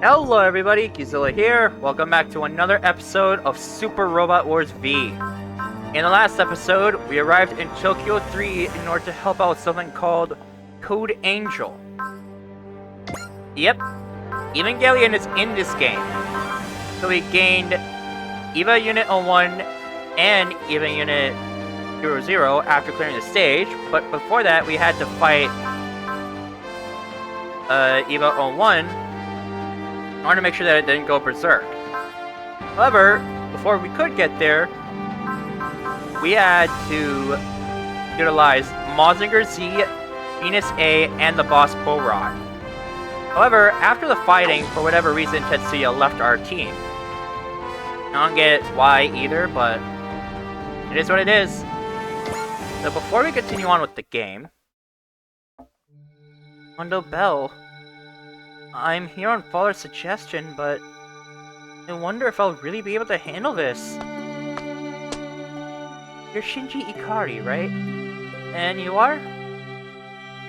Hello everybody, Kizilla here. Welcome back to another episode of Super Robot Wars V. In the last episode, we arrived in Tokyo 3 in order to help out with something called Code Angel. Yep, Evangelion is in this game. So we gained EVA Unit 01 and EVA Unit 00 after clearing the stage, but before that we had to fight EVA 01 in order to make sure that it didn't go berserk. However, before we could get there, we had to utilize Mazinger Z, Venus A, and the boss Porod. However, after the fighting, for whatever reason, Tetsuya left our team. I don't get why either, but it is what it is. So before we continue on with the game, Mondo Bell, I'm here on Father's suggestion, but I wonder if I'll really be able to handle this. You're Shinji Ikari, right? And you are?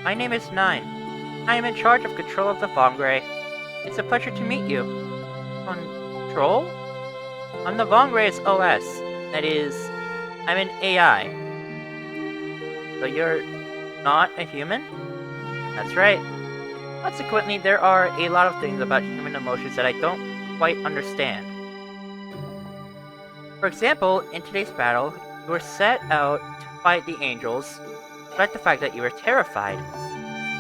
My name is Nine. I am in charge of control of the Vongray. It's a pleasure to meet you. Control? I'm the Vongray's OS. That is, I'm an AI. So you're not a human? That's right. Consequently, there are a lot of things about human emotions that I don't quite understand. For example, in today's battle, you were set out to fight the angels, despite the fact that you were terrified.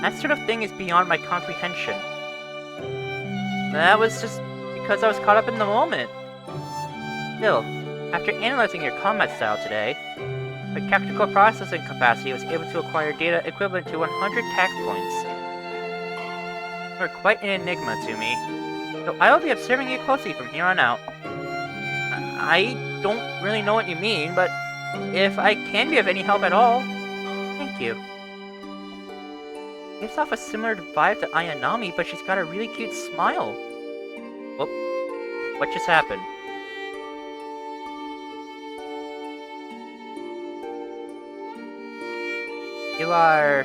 That sort of thing is beyond my comprehension. That was just because I was caught up in the moment. Still, after analyzing your combat style today, my tactical processing capacity was able to acquire data equivalent to 100 tact points. You are quite an enigma to me, so I will be observing you closely from here on out. I don't really know what you mean, but if I can be of any help at all, thank you. Gives off a similar vibe to Ayanami, but she's got a really cute smile. Whoop. What just happened? You are...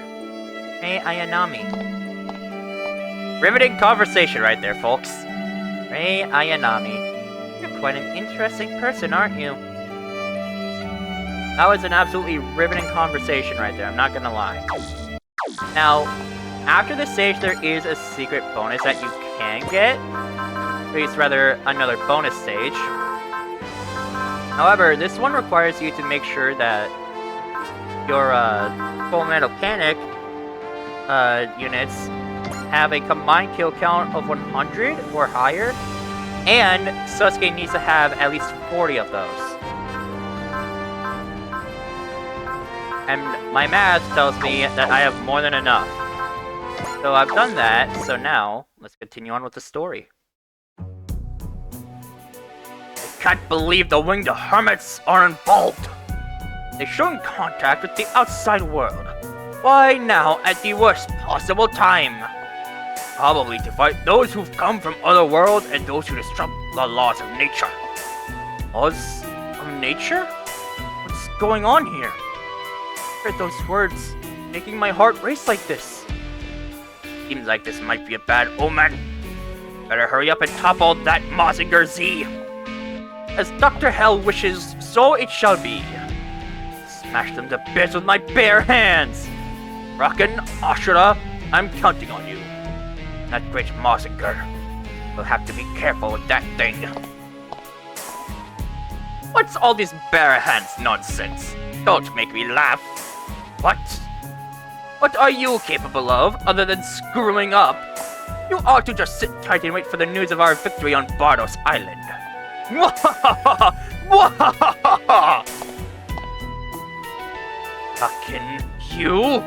Hey, Ayanami. Riveting conversation right there, folks. Rei Ayanami. You're quite an interesting person, aren't you? That was an absolutely riveting conversation right there, I'm not gonna lie. Now, after this stage, there is a secret bonus that you can get. At least, rather, another bonus stage. However, this one requires you to make sure that your Full Metal Panic units have a combined kill count of 100 or higher, and Sasuke needs to have at least 40 of those. And my math tells me that I have more than enough. So I've done that, so now, let's continue on with the story. I can't believe the Winged Hermits are involved! They showing contact with the outside world. Why now, at the worst possible time? Probably to fight those who've come from other worlds and those who disrupt the laws of nature. Laws of nature? What's going on here? I heard those words making my heart race like this. Seems like this might be a bad omen. Better hurry up and topple that Mazinger Z. As Dr. Hell wishes, so it shall be. Smash them to bits with my bare hands. Rockin' Ashura, I'm counting on you. That great Mazinger. We'll have to be careful with that thing. What's all this bare hands nonsense? Don't make me laugh. What? What are you capable of, other than screwing up? You ought to just sit tight and wait for the news of our victory on Bardos Island. Fucking you?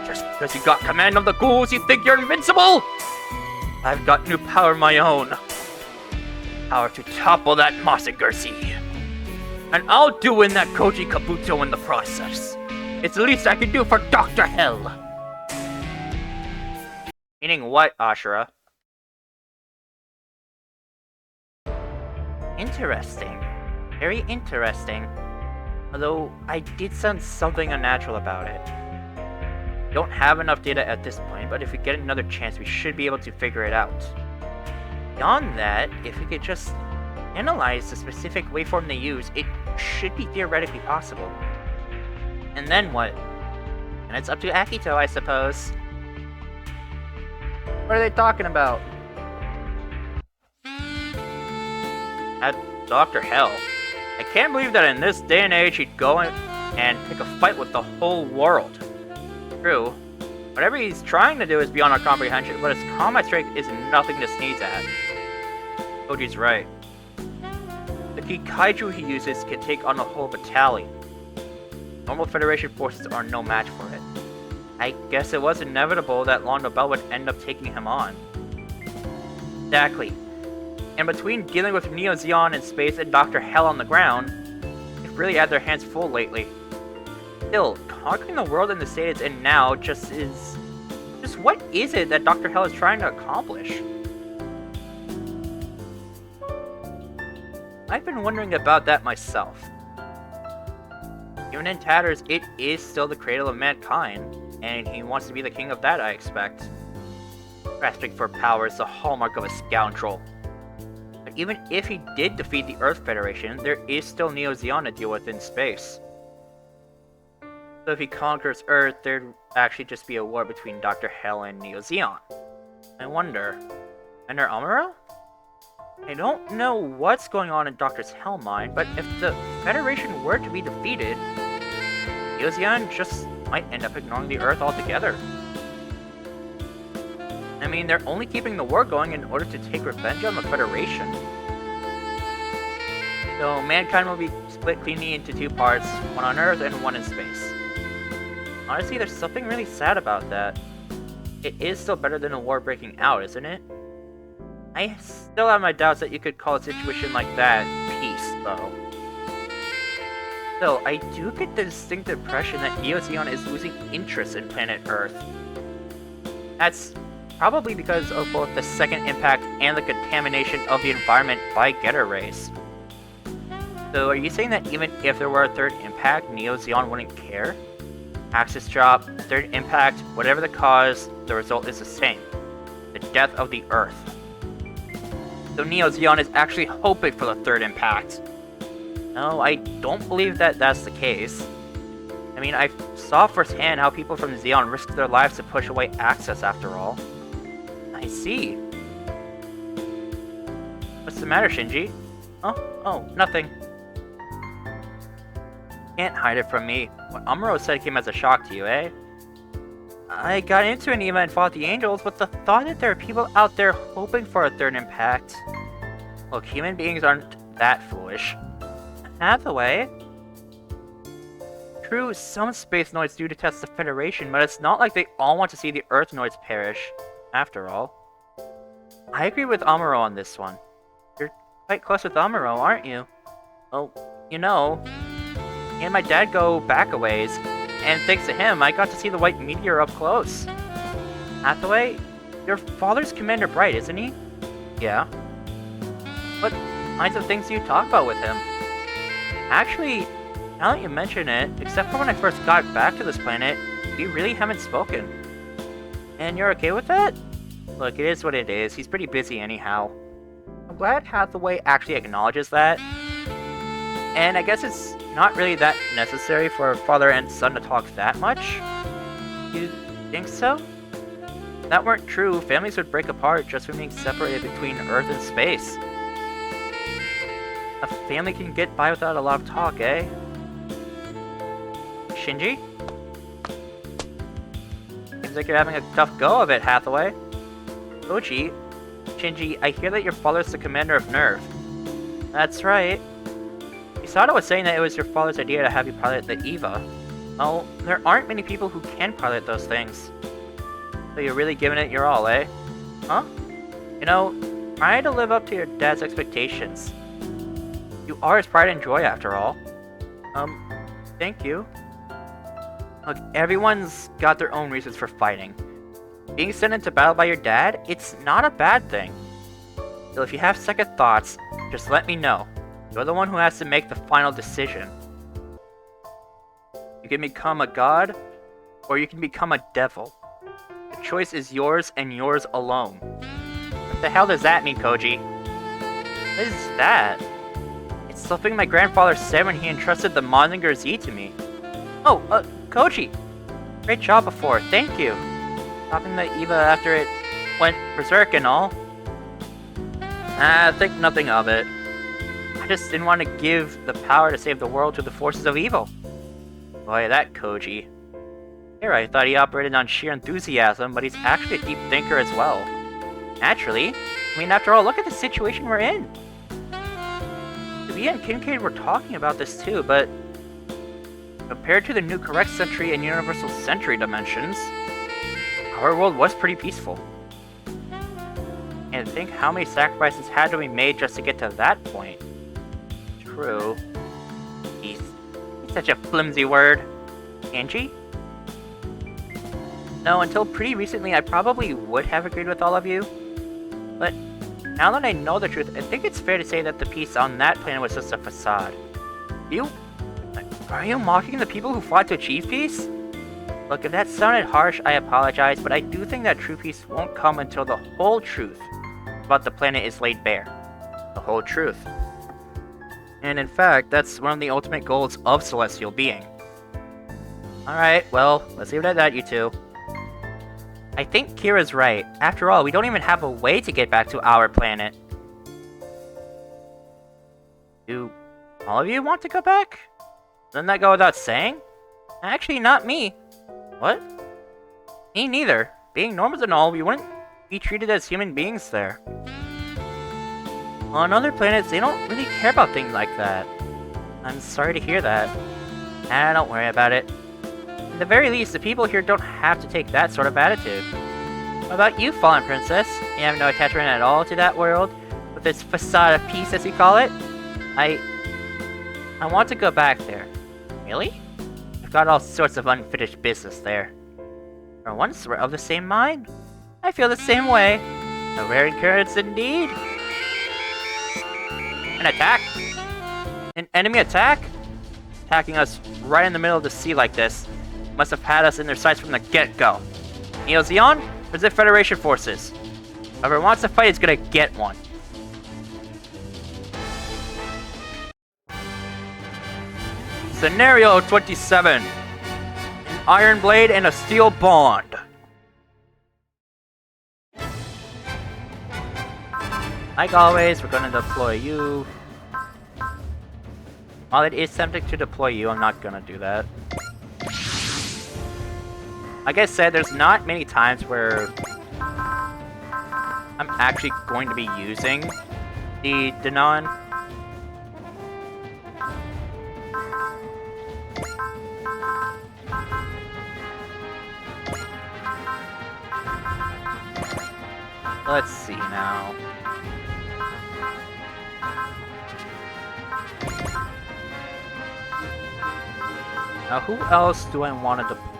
Just because you got command of the ghouls, you think you're invincible? I've got new power of my own. Power to topple that Mazinger Z. And I'll do in that Koji Kabuto in the process. It's the least I can do for Dr. Hell. Meaning what, Ashura? Interesting. Very interesting. Although, I did sense something unnatural about it. Don't have enough data at this point, but if we get another chance, we should be able to figure it out. Beyond that, if we could just analyze the specific waveform they use, it should be theoretically possible. And then what? And it's up to Akito, I suppose. What are they talking about? At Dr. Hell. I can't believe that in this day and age he'd go and pick a fight with the whole world. True. Whatever he's trying to do is beyond our comprehension, but his combat strength is nothing to sneeze at. Koji's right. The Kaiju he uses can take on a whole battalion. Normal Federation forces are no match for it. I guess it was inevitable that Long Nobel would end up taking him on. Exactly. And between dealing with Neo Zeon in space and Dr. Hell on the ground, they've really had their hands full lately. Still, conquering the world in the state it's in now just what is it that Dr. Hell is trying to accomplish? I've been wondering about that myself. Even in tatters, it is still the cradle of mankind, and he wants to be the king of that, I expect. Grasping for power is the hallmark of a scoundrel. But even if he did defeat the Earth Federation, there is still Neo Zeon to deal with in space. So if he conquers Earth, there'd actually just be a war between Dr. Hell and Neo Zeon. I wonder... Enter Amuro? I don't know what's going on in Dr. Hell's mind, but if the Federation were to be defeated, Neo Zeon just might end up ignoring the Earth altogether. I mean, they're only keeping the war going in order to take revenge on the Federation. So mankind will be split cleanly into two parts, one on Earth and one in space. Honestly, there's something really sad about that. It is still better than a war breaking out, isn't it? I still have my doubts that you could call a situation like that peace, though. Still, I do get the distinct impression that Neo Zeon is losing interest in planet Earth. That's probably because of both the second impact and the contamination of the environment by Getter rays. So are you saying that even if there were a third impact, Neo Zeon wouldn't care? Axis drop, third impact, whatever the cause, the result is the same. The death of the Earth. So Neo Zeon is actually hoping for the third impact. No, I don't believe that that's the case. I mean, I saw firsthand how people from Zeon risked their lives to push away Axis after all. I see. What's the matter, Shinji? Oh, nothing. Can't hide it from me. What Amuro said came as a shock to you, eh? I got into an EVA and fought the Angels with the thought that there are people out there hoping for a third impact. Look, human beings aren't that foolish. Hathaway? True, some space noids do detest the Federation, but it's not like they all want to see the Earth noids perish, after all. I agree with Amuro on this one. You're quite close with Amuro, aren't you? Oh, you know, me and my dad go back a ways, and thanks to him, I got to see the white meteor up close. Hathaway, your father's Commander Bright, isn't he? Yeah. What kinds of things do you talk about with him? Actually, now that you mention it, except for when I first got back to this planet, we really haven't spoken. And you're okay with that? Look, it is what it is. He's pretty busy anyhow. I'm glad Hathaway actually acknowledges that. And I guess it's not really that necessary for a father and son to talk that much. You think so? If that weren't true, families would break apart just from being separated between Earth and space. A family can get by without a lot of talk, eh? Shinji? Seems like you're having a tough go of it, Hathaway. Koji? Shinji, I hear that your father's the commander of NERV. That's right. Misato was saying that it was your father's idea to have you pilot the EVA. Well, there aren't many people who can pilot those things. So you're really giving it your all, eh? Huh? You know, try to live up to your dad's expectations. You are his pride and joy, after all. Thank you. Look, everyone's got their own reasons for fighting. Being sent into battle by your dad, it's not a bad thing. So if you have second thoughts, just let me know. You're the one who has to make the final decision. You can become a god, or you can become a devil. The choice is yours and yours alone. But the hell does that mean, Koji? What is that? It's something my grandfather said when he entrusted the Mazinger Z to me. Oh, Koji! Great job before, thank you! Stopping the Eva after it went berserk and all. Think nothing of it. I just didn't want to give the power to save the world to the forces of evil. Boy, that Koji. Here, I thought he operated on sheer enthusiasm, but he's actually a deep thinker as well. Naturally. I mean, after all, look at the situation we're in. We and Kincaid were talking about this too, but compared to the new correct century and universal century dimensions, our world was pretty peaceful. And think how many sacrifices had to be made just to get to that point. True. He's such a flimsy word. Ange? No, until pretty recently I probably would have agreed with all of you. But now that I know the truth, I think it's fair to say that the peace on that planet was just a facade. Are you mocking the people who fought to achieve peace? Look, if that sounded harsh, I apologize, but I do think that true peace won't come until the whole truth about the planet is laid bare. The whole truth. And in fact, that's one of the ultimate goals of celestial being. Alright, well, let's leave it at that, you two. I think Kira's right. After all, we don't even have a way to get back to our planet. Do all of you want to go back? Doesn't that go without saying? Actually, not me. What? Me neither. Being normals and all, we wouldn't be treated as human beings there. On other planets, they don't really care about things like that. I'm sorry to hear that. Don't worry about it. At the very least, the people here don't have to take that sort of attitude. What about you, Fallen Princess? You have no attachment at all to that world? With its facade of peace, as you call it? I want to go back there. Really? I've got all sorts of unfinished business there. For once, we're of the same mind. I feel the same way. A rare occurrence indeed. An attack? An enemy attack? Attacking us right in the middle of the sea like this. Must have had us in their sights from the get-go. Neo Zeon? Or is it Federation forces? Whoever wants to fight is gonna get one. Scenario 27. An iron blade and a steel bond. Like always, we're gonna deploy you. While it is tempting to deploy you, I'm not gonna do that. Like I said, there's not many times where I'm actually going to be using the Danon. Let's see now. Now, who else do I want to deploy?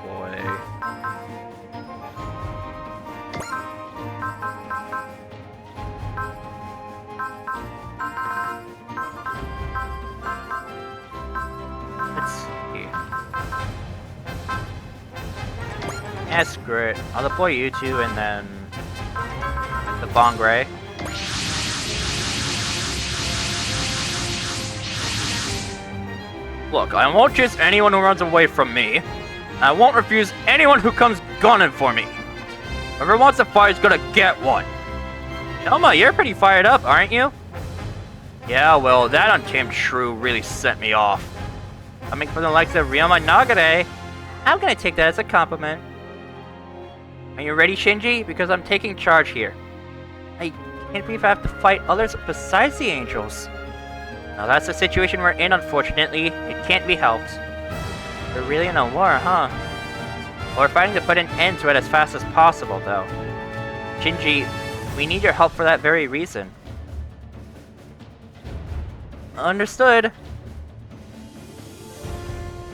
Let's see. Yeah, screw it. I'll deploy you two and then the Bongray. Look, I won't chase anyone who runs away from me. I won't refuse anyone who comes gunning for me. Whoever wants to fight is gonna get one. Elma, you're pretty fired up, aren't you? Yeah, well, that untamed shrew really set me off. Coming from the likes of Ryoma Nagare, I'm gonna take that as a compliment. Are you ready, Shinji? Because I'm taking charge here. I can't believe I have to fight others besides the angels. Now that's the situation we're in, unfortunately. It can't be helped. We're really in a war, huh? Well, we're fighting to put an end to it as fast as possible, though. Shinji, we need your help for that very reason. Understood.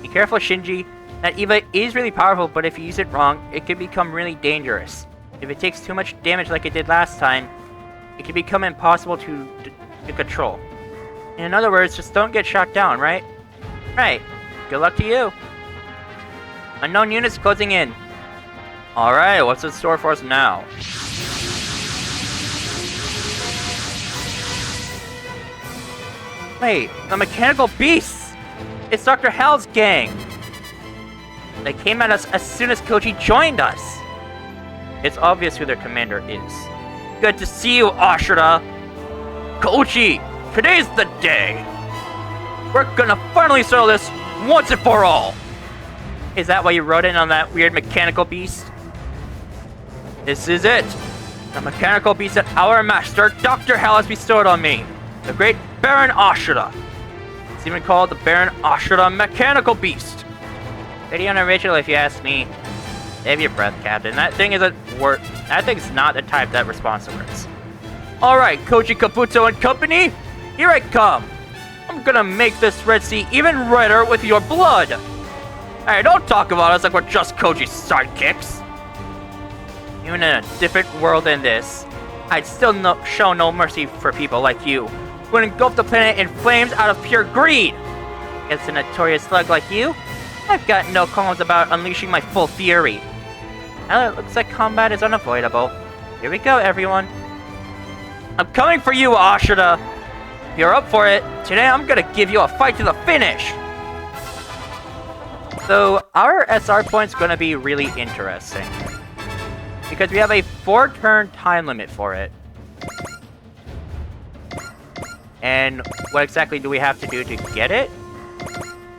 Be careful, Shinji. That Eva is really powerful, but if you use it wrong, it can become really dangerous. If it takes too much damage like it did last time, it can become impossible to control. In other words, just don't get shot down, right? Right. Good luck to you. Unknown units closing in. Alright, what's in store for us now? Wait, the mechanical beasts! It's Dr. Hal's gang! They came at us as soon as Koji joined us! It's obvious who their commander is. Good to see you, Ashura! Koji, today's the day! We're gonna finally settle this once and for all! Is that why you rode in on that weird mechanical beast? This is it! The mechanical beast that our master, Dr. Hal, has bestowed on me! The great Baron Ashura! It's even called the Baron Ashura Mechanical Beast! Pretty unoriginal if you ask me. Save your breath, Captain. That thing isn't that thing's not the type that responds to words. Alright, Koji Kabuto and company, here I come! I'm gonna make this Red Sea even redder with your blood! Hey, don't talk about us like we're just Koji's sidekicks! Even in a different world than this, I'd still show no mercy for people like you, who would engulf the planet in flames out of pure greed! Against a notorious slug like you, I've got no qualms about unleashing my full fury. Now it looks like combat is unavoidable. Here we go, everyone. I'm coming for you, Ashura! If you're up for it, today I'm gonna give you a fight to the finish! So, our SR point's gonna be really interesting. Because we have a 4-turn time limit for it. And what exactly do we have to do to get it?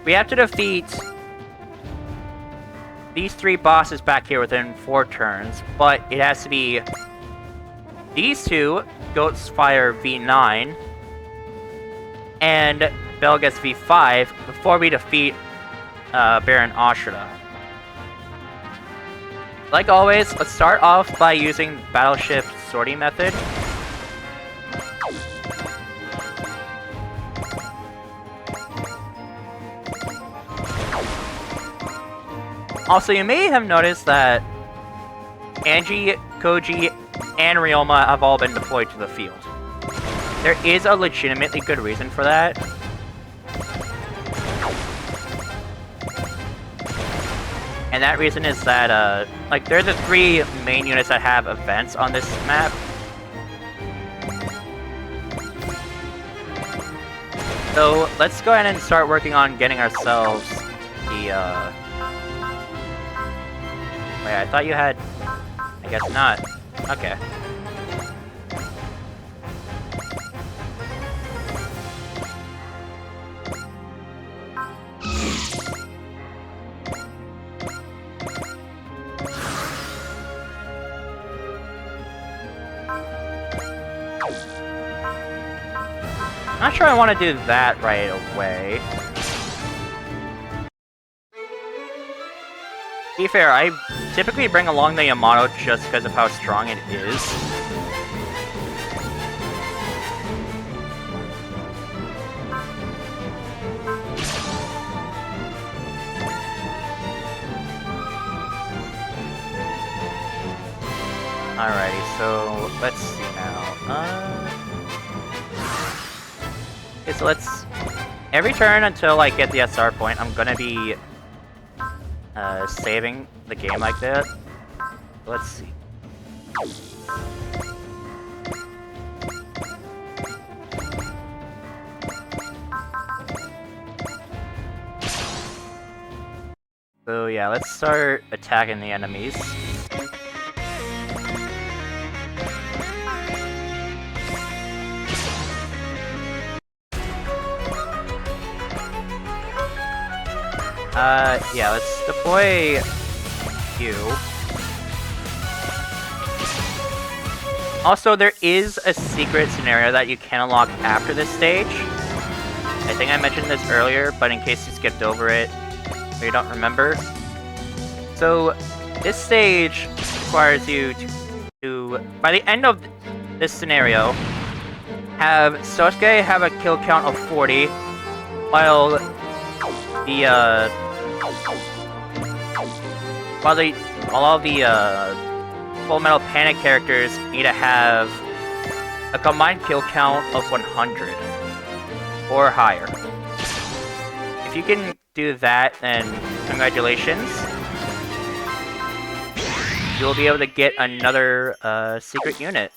We have to defeat these 3 bosses back here within 4 turns, but it has to be these 2, Ghostfire V9, and Belgas V5, before we defeat Baron Ashura. Like always, let's start off by using Battleship sortie method. Also, you may have noticed that Ange, Koji, and Ryoma have all been deployed to the field. There is a legitimately good reason for that. And that reason is that, like, they're the 3 main units that have events on this map. So, let's go ahead and start working on getting ourselves the, Wait, I thought you had... I guess not. Okay. Not sure I want to do that right away. To be fair, I typically bring along the Yamato just because of how strong it is. Alrighty, so let's see now. Okay, so let's... Every turn until I get the SR point, I'm gonna be saving the game like that. Let's see. So yeah, let's start attacking the enemies. Yeah, let's deploy you. Also, there is a secret scenario that you can unlock after this stage. I think I mentioned this earlier, but in case you skipped over it, or you don't remember. So, this stage requires you to by the end of this scenario, have Sosuke have a kill count of 40, while all the Full Metal Panic characters need to have a combined kill count of 100 or higher. If you can do that, then congratulations. You'll be able to get another secret unit.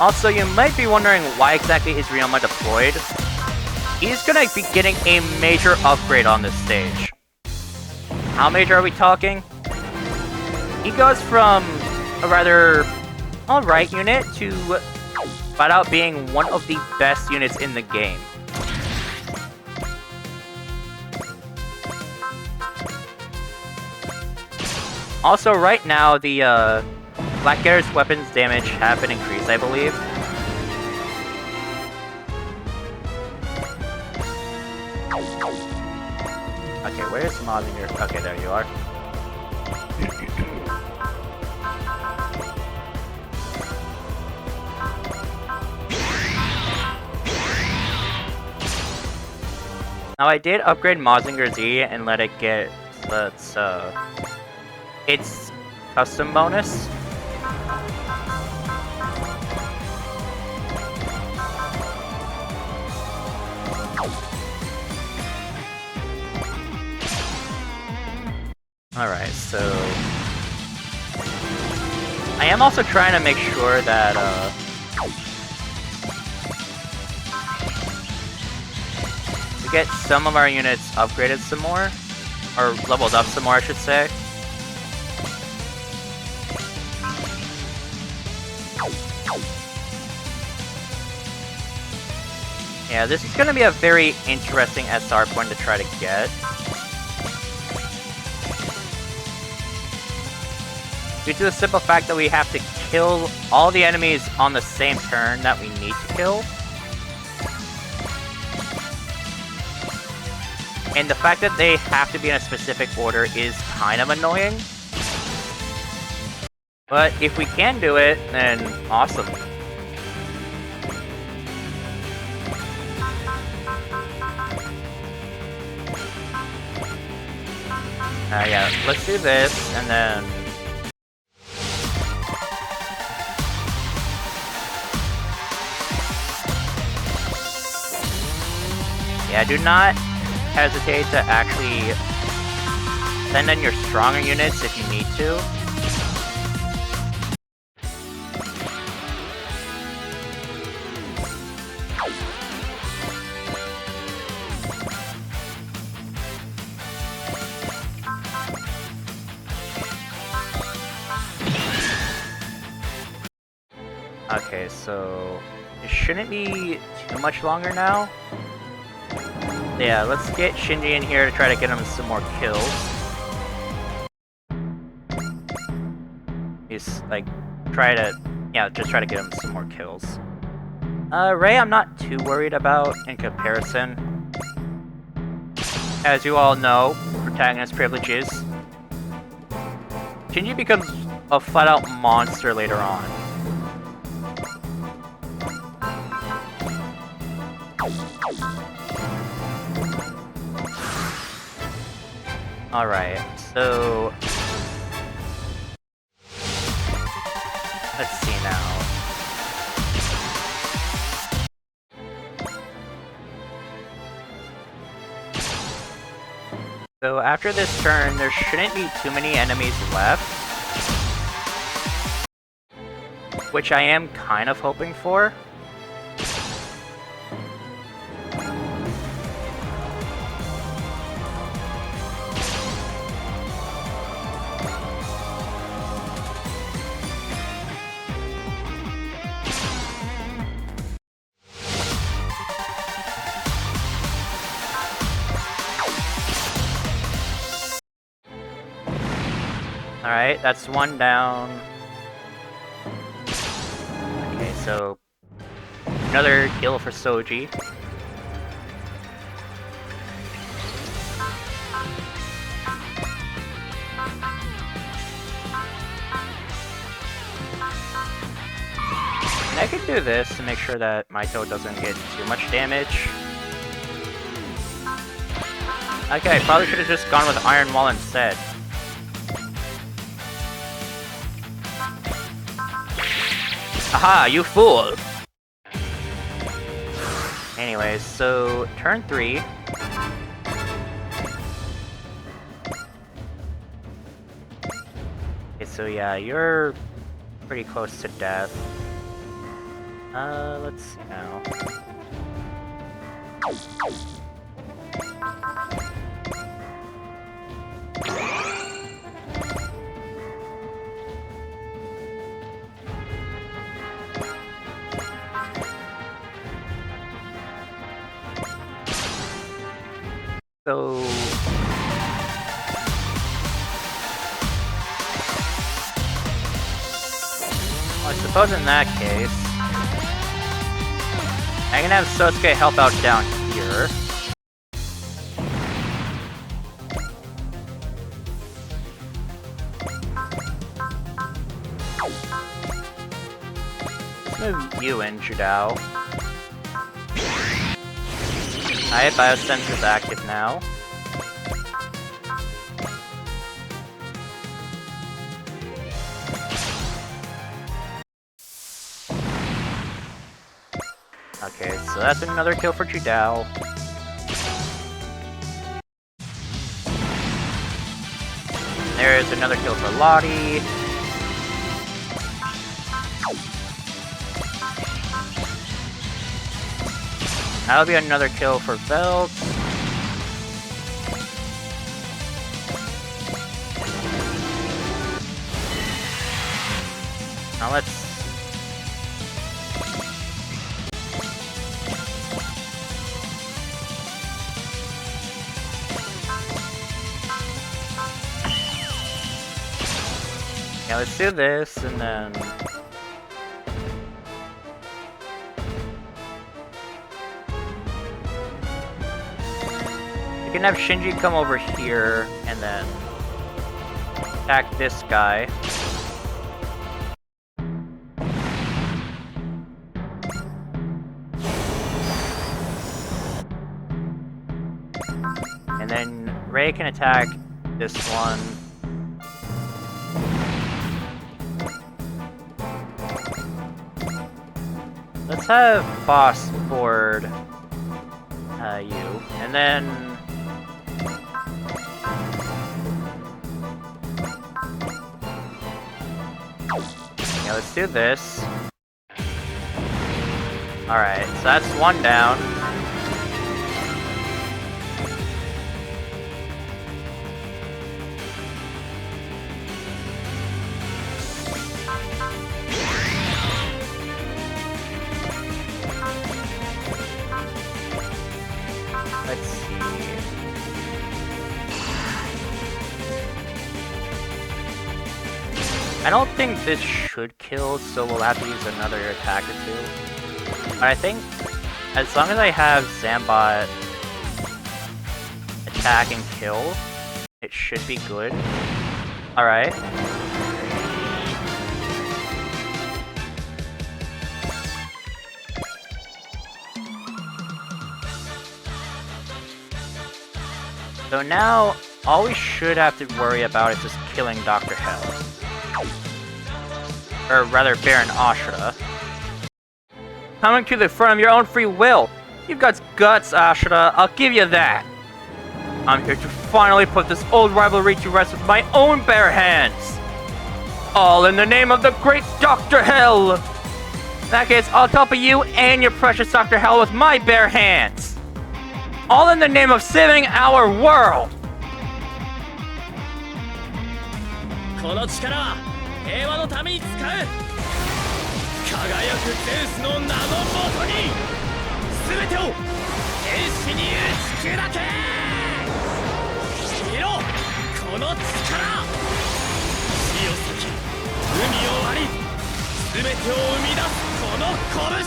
Also, you might be wondering why exactly is Ryoma deployed. He's gonna be getting a major upgrade on this stage. How major are we talking? He goes from a rather alright unit to flat out being one of the best units in the game. Also, right now, the Black Getter's weapons damage have been increased, I believe. Okay, where's Mazinger? Okay, there you are. Now, I did upgrade Mazinger Z and let it get its custom bonus. Alright, so I am also trying to make sure that we get some of our units upgraded some more, or leveled up some more, I should say. Yeah, this is going to be a very interesting SR point to try to get. Due to the simple fact that we have to kill all the enemies on the same turn that we need to kill. And the fact that they have to be in a specific order is kind of annoying. But if we can do it, then awesome. Yeah, let's do this, and then... Yeah, do not hesitate to actually send in your stronger units if you need to. Okay, so it shouldn't be too much longer now. Yeah, let's get Shinji in here to try to get him some more kills. He's like, just try to get him some more kills. Rei, I'm not too worried about in comparison. As you all know, protagonist privileges. Shinji becomes a flat-out monster later on. Alright, so... let's see now. So after this turn, there shouldn't be too many enemies left. Which I am kind of hoping for. Alright, that's one down. Okay, so another kill for Soji. And I could do this to make sure that Maito doesn't get too much damage. Okay, probably should have just gone with Iron Wall instead. Aha, you fool! Anyways, so turn 3. Okay, so yeah, you're pretty close to death. Let's see now. So... I suppose in that case, I can have Sosuke help out down here. Let's move you in, Judao. Alright, Biosensor's active now. Okay, so that's another kill for Judao. There's another kill for Lottie. That'll be another kill for Velt. Now let's... Yeah, let's do this, and then... You can have Shinji come over here, and then... attack this guy. And then Rei can attack this one. Let's have Boss board you, and then yeah, let's do this. Alright, so that's one down. Let's see. I don't think this should kill, so we'll have to use another attack or two. But I think as long as I have Zambot attack and kill, it should be good. Alright. So now, all we should have to worry about is just killing Dr. Hell. Or rather, Baron Ashura. Coming to the front of your own free will. You've got guts, Ashura. I'll give you that. I'm here to finally put this old rivalry to rest with my own bare hands. All in the name of the great Dr. Hell. In that case, I'll help you and your precious Dr. Hell with my bare hands. All in the name of saving our world! この力は平和のために使う。輝くゼウスの名のもとに全てを天使に打ち砕け。見ろ、この力。地を裂き、海を割り、全てを生み出すこの拳。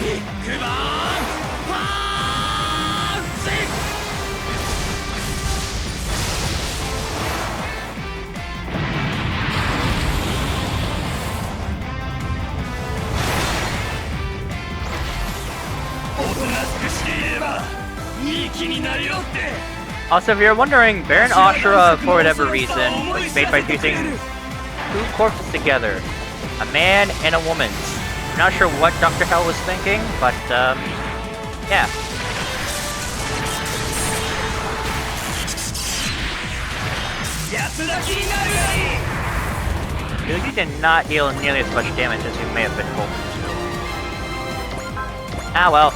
ビッグバーンパーン！ Also, if you're wondering, Baron Ashura, for whatever reason, was made by fusing two corpses together. A man and a woman. I'm not sure what Dr. Hell was thinking, but, yeah. Dude, you did not deal nearly as much damage as you may have been hoping to. Ah, well.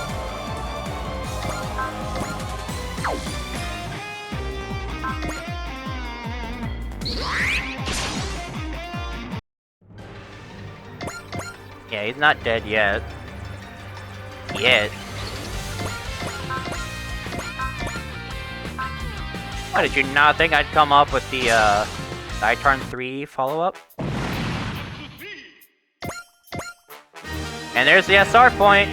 Yeah, he's not dead yet. Why did you not think I'd come up with the, Turn 3 follow-up? And there's the SR point!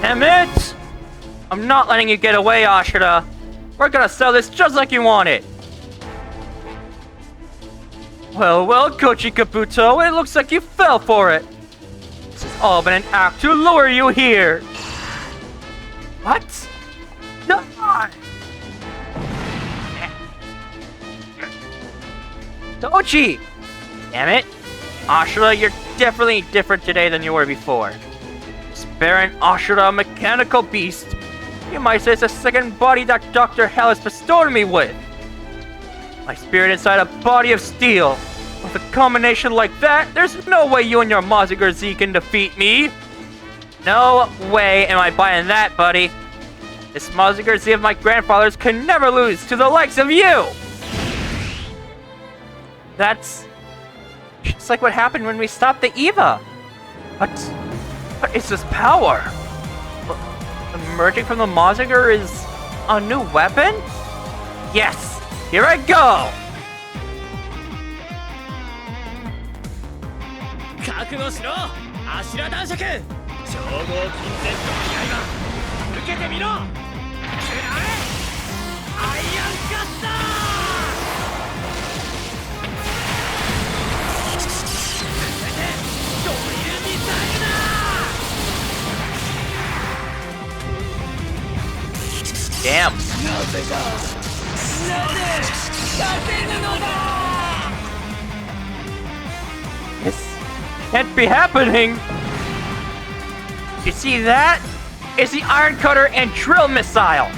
Damn it! I'm not letting you get away, Ashura! We're gonna sell this just like you want it! Well, Koji Kabuto, it looks like you fell for it! This has all been an act to lure you here! What? No! Koji! Damn it! Ashura, you're definitely different today than you were before. This Baron Ashura, mechanical beast. You might say it's a second body that Dr. Hell has bestowed me with. My spirit inside a body of steel. With a combination like that, there's no way you and your Mazinger Z can defeat me. No way am I buying that, buddy. This Mazinger Z of my grandfather's can never lose to the likes of you. That's just like what happened when we stopped the Eva. What is this power? Emerging from the Mazinger is a new weapon? Yes, here I go! 覚悟しろアシュラ男爵超合金セットの刃受けてみろくらえアイアンカッター全てドリルミサイルだ Damn. なぜだなぜ勝てぬのだ This can't be happening! You see that? It's the Iron Cutter and Drill Missile!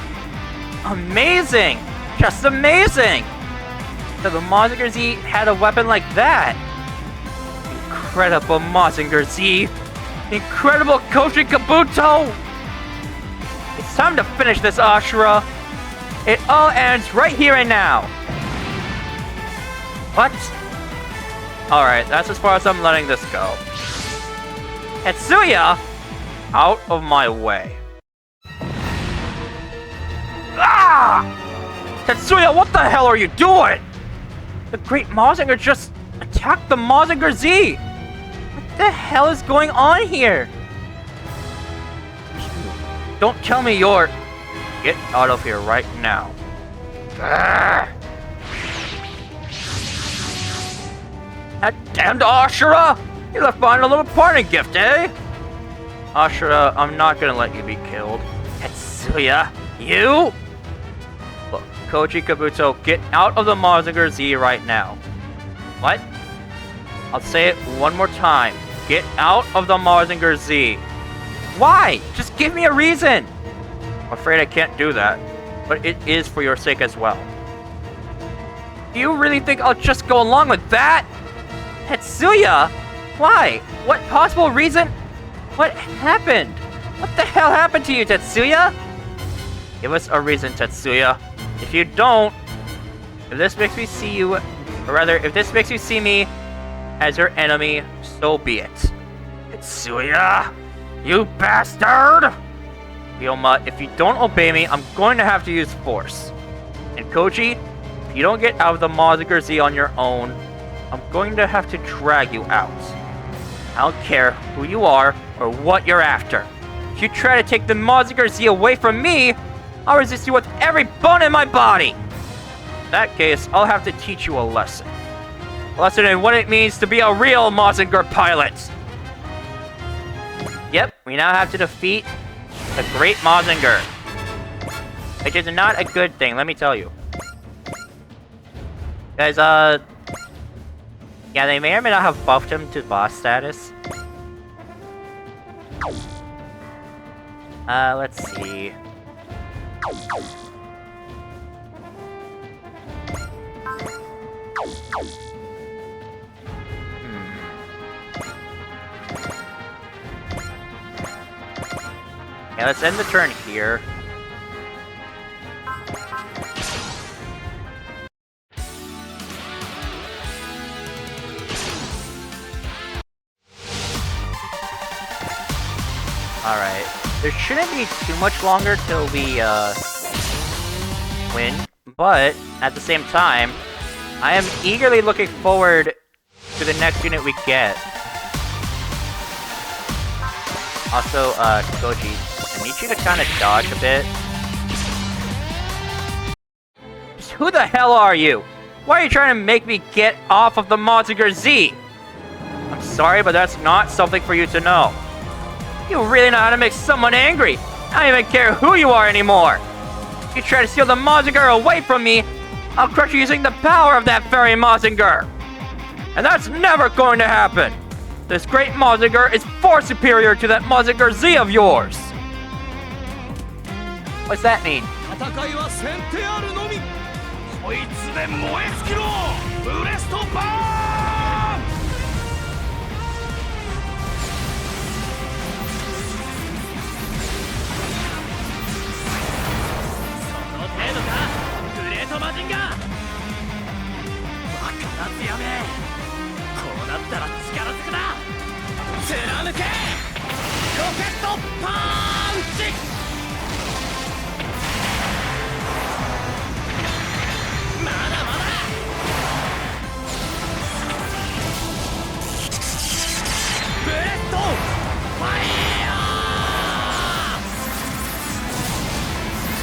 Amazing! Just amazing! So the Mazinger Z had a weapon like that! Incredible Mazinger Z! Incredible Koji Kabuto! It's time to finish this, Ashura! It all ends right here and now! What? Alright, that's as far as I'm letting this go. Tetsuya! Out of my way. Ah! Tetsuya, what the hell are you doing? The Great Mazinger just attacked the Mazinger Z! What the hell is going on here? Don't tell me you're... Get out of here right now. Ah! That damned Ashura! You left behind a little parting gift, eh? Ashura, I'm not gonna let you be killed. Tetsuya, you? Look, Koji Kabuto, get out of the Mazinger Z right now. What? I'll say it one more time. Get out of the Mazinger Z. Why? Just give me a reason! I'm afraid I can't do that, but it is for your sake as well. Do you really think I'll just go along with that? Tetsuya? Why? What possible reason? What happened? What the hell happened to you, Tetsuya? Give us a reason, Tetsuya. If you don't, if this makes me see you, or rather, if this makes you see me as your enemy, so be it. Tetsuya! You bastard! Ryoma, if you don't obey me, I'm going to have to use force. And Koji, if you don't get out of the Mazinger Z on your own, I'm going to have to drag you out. I don't care who you are or what you're after. If you try to take the Mazinger Z away from me, I'll resist you with every bone in my body! In that case, I'll have to teach you a lesson. A lesson in what it means to be a real Mazinger pilot! Yep, we now have to defeat the Great Mazinger. Which is not a good thing, let me tell you. Guys, yeah, they may or may not have buffed him to boss status. Let's see. Okay, let's end the turn here. Alright. There shouldn't be too much longer till we, win. But, at the same time, I am eagerly looking forward to the next unit we get. Also, Koji, I need you to kind of dodge a bit. Who the hell are you? Why are you trying to make me get off of the Mazinger Z? I'm sorry, but that's not something for you to know. You really know how to make someone angry. I don't even care who you are anymore. If you try to steal the Mazinger away from me, I'll crush you using the power of that very Mazinger. And that's never going to happen. This great Mazinger is far superior to that Mazinger Z of yours. What's that mean?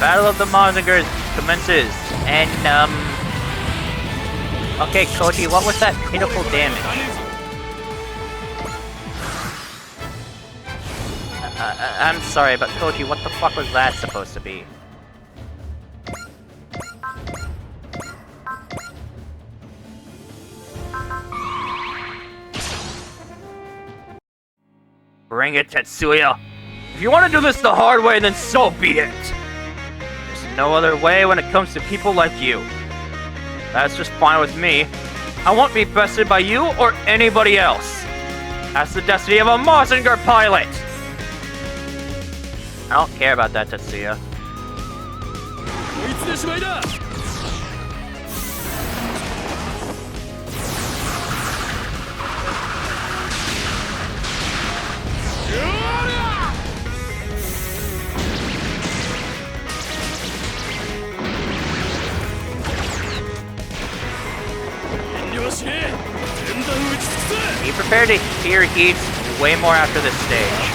Battle of the Mazingers commences, and okay, Koji, what was that pitiful damage? I'm sorry, but Koji, what the fuck was that supposed to be? Bring it, Tetsuya! If you want to do this the hard way, then so be it! There's no other way when it comes to people like you. That's just fine with me. I won't be bested by you or anybody else. That's the destiny of a Mazinger pilot! I don't care about that, Tetsuya. Be prepared to hear heat way more after this stage.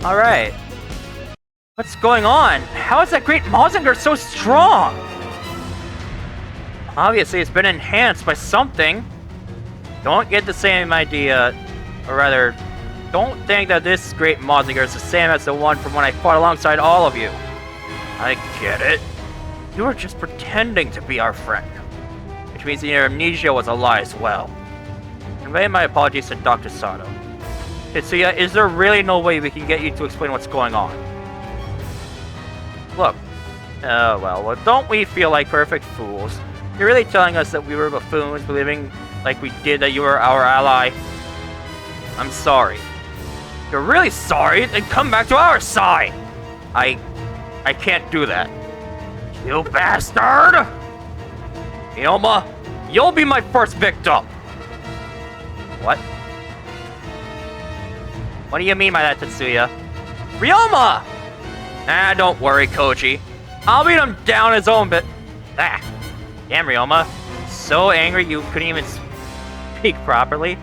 Alright. What's going on? How is that great Mazinger so strong? Obviously, it's been enhanced by something. Don't get the same idea, or rather, don't think that this great Mazinger is the same as the one from when I fought alongside all of you. I get it. You were just pretending to be our friend. Which means your amnesia was a lie as well. Convey my apologies to Dr. Sato. Tetsuya, is there really no way we can get you to explain what's going on? Look. Well, don't we feel like perfect fools? You're really telling us that we were buffoons, believing like we did that you were our ally? I'm sorry. You're really sorry? Then come back to our side! I can't do that. You bastard! Ryoma, you'll be my first victim! What? What do you mean by that, Tetsuya? Ryoma! Ah, don't worry, Koji. I'll beat him down his own bit. Ah. Damn, Ryoma. So angry you couldn't even speak properly.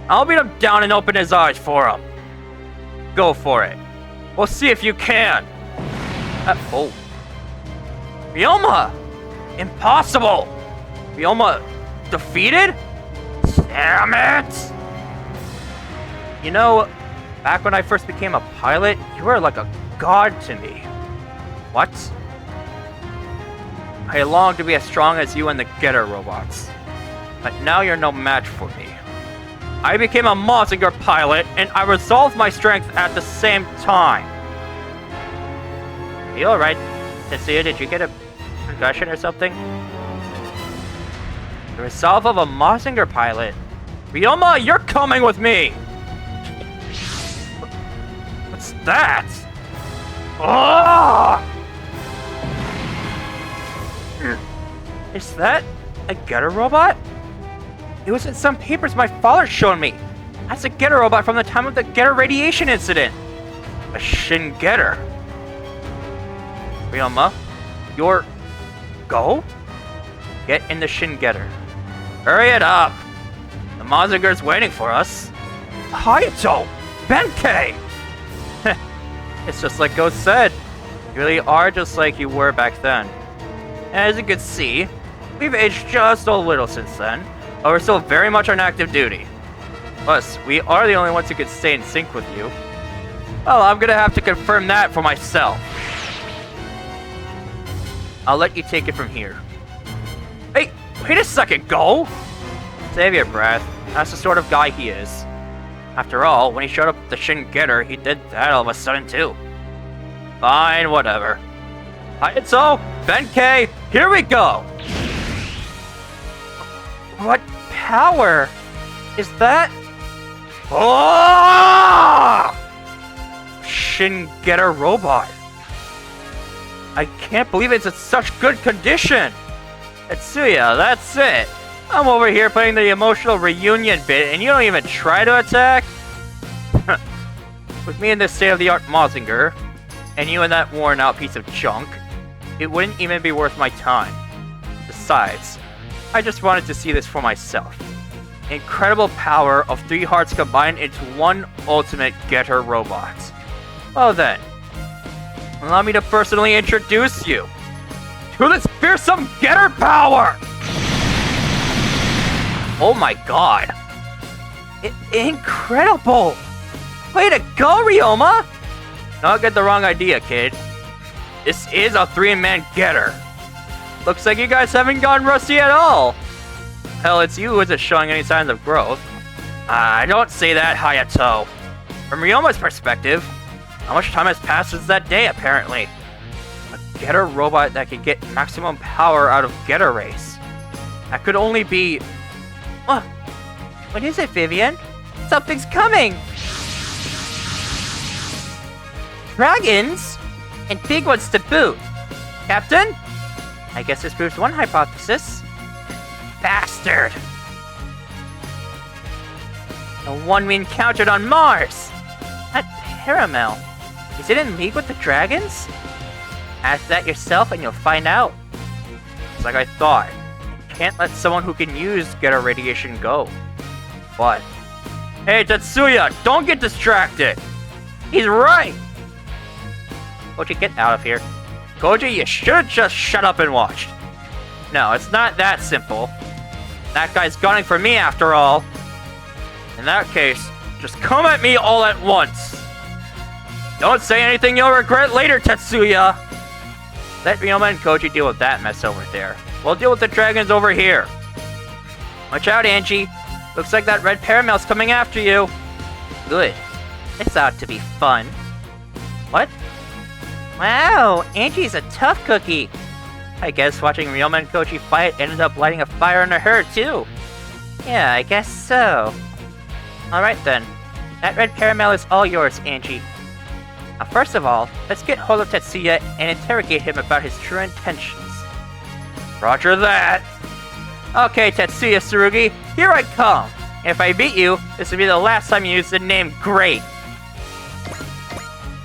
I'll beat him down and open his eyes for him. Go for it. We'll see if you can. Oh. Ryoma! Impossible! Ryoma defeated? Damn it! You know, back when I first became a pilot, you were like a god to me. What? I long to be as strong as you and the Getter robots. But now you're no match for me. I became a Mazinger pilot, and I resolved my strength at the same time. Are you alright, Tetsuya? Did you get a concussion or something? The resolve of a Mazinger pilot? Ryoma, you're coming with me! What's that? Oh! Is that a Getter robot? It was in some papers my father showed me. That's a Getter robot from the time of the Getter radiation incident. A Shin Getter. Ryoma, you're... Go? Get in the Shin Getter. Hurry it up! The Mazinger's waiting for us. Hayato! Benkei! It's just like Ghost said. You really are just like you were back then. As you can see, we've aged just a little since then, but we're still very much on active duty. Plus, we are the only ones who can stay in sync with you. Well, I'm gonna have to confirm that for myself. I'll let you take it from here. Hey, wait a second, Go! Save your breath. That's the sort of guy he is. After all, when he showed up at the Shin Getter, he did that all of a sudden too. Fine, whatever. Hayato, Benkei, here we go! What power is that? Oh! Shin Getter robot. I can't believe it's in such good condition. Tetsuya, that's it. I'm over here playing the emotional reunion bit and you don't even try to attack? With me in this state-of-the-art Mazinger, and you in that worn-out piece of junk, it wouldn't even be worth my time. Besides, I just wanted to see this for myself. Incredible power of 3 hearts combined into one ultimate Getter robot. Well then, allow me to personally introduce you to this fearsome Getter power! Oh my god. Incredible! Way to go, Ryoma! Don't get the wrong idea, kid. This is a 3-man Getter. Looks like you guys haven't gotten rusty at all. Hell, it's you who isn't showing any signs of growth. Don't say that, Hayato. From Ryoma's perspective, how much time has passed since that day, apparently? A Getter robot that could get maximum power out of Getter race. That could only be... What is it, Vivian? Something's coming! Dragons? And big ones to boot. Captain? I guess this proves one hypothesis. Bastard! The one we encountered on Mars! That Paramel. Is it in league with the dragons? Ask that yourself and you'll find out. It's like I thought. I can't let someone who can use Getter radiation go. What? Hey, Tetsuya, don't get distracted! He's right! Koji, get out of here. Koji, you should've just shut up and watched. No, it's not that simple. That guy's gunning for me after all. In that case, just come at me all at once. Don't say anything you'll regret later, Tetsuya! Let Ryoma and Koji deal with that mess over there. We'll deal with the dragons over here. Watch out, Ange. Looks like that red Paramel's coming after you. Good. This ought to be fun. What? Wow, Angie's a tough cookie. I guess watching Ryoma and Koji fight ended up lighting a fire under her, too. Yeah, I guess so. Alright then. That red Paramel is all yours, Ange. Now first of all, let's get hold of Tetsuya and interrogate him about his true intentions. Roger that! Okay, Tetsuya Tsurugi, here I come! If I beat you, this will be the last time you use the name Great.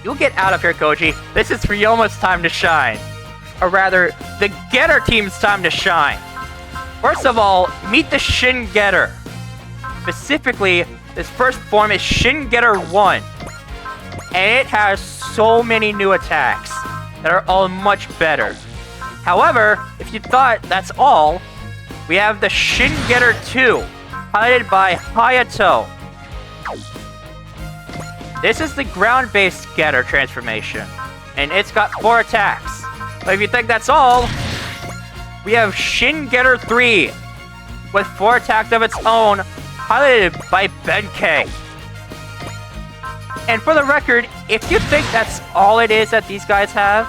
You get out of here, Koji. This is Ryoma's time to shine. Or rather, the Getter team's time to shine. First of all, meet the Shin Getter. Specifically, this first form is Shin Getter 1. And it has so many new attacks that are all much better. However, if you thought that's all, we have the Shin Getter 2, piloted by Hayato. This is the ground-based Getter transformation, and it's got 4 attacks. But if you think that's all, we have Shin Getter 3, with 4 attacks of its own, piloted by Benkei. And for the record, if you think that's all it is that these guys have,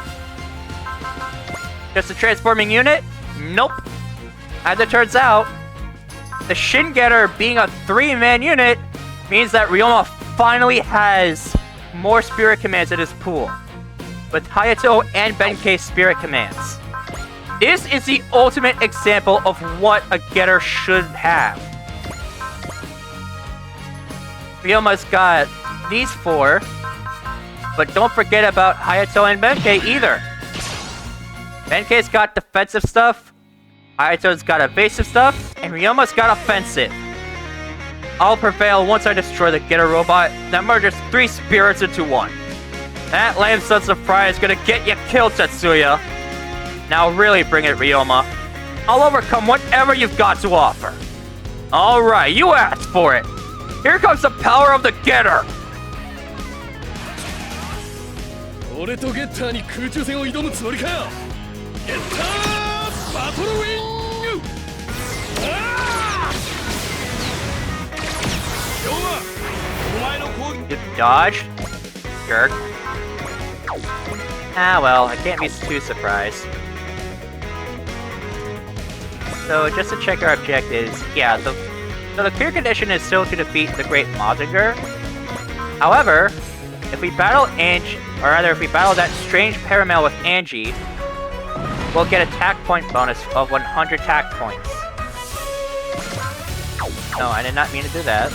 just a transforming unit, nope. As it turns out, the Shin Getter being a 3-man unit means that Ryoma finally has more spirit commands in his pool, with Hayato and Benkei spirit commands. This is the ultimate example of what a Getter should have. Ryoma's got these 4, but don't forget about Hayato and Benkei either. Benkei's got defensive stuff, Hayato's got evasive stuff, and Ryoma's got offensive. I'll prevail once I destroy the Getter robot that merges 3 spirits into 1. That lame sense of pride is gonna get you killed, Tetsuya. Now really bring it, Ryoma. I'll overcome whatever you've got to offer. Alright, you asked for it. Here comes the power of the Getter. 俺とゲッターに空中戦を挑むつもりか。ゲッターバトルウィング。You dodged? Jerk. Ah well, I can't be too surprised. So just to check our objectives, yeah, so the clear condition is still to defeat the Great Mazinger. However, if we battle Ange, or rather if we battle that strange paramail with Ange, we'll get a attack point bonus of 100 attack points. No, I did not mean to do that.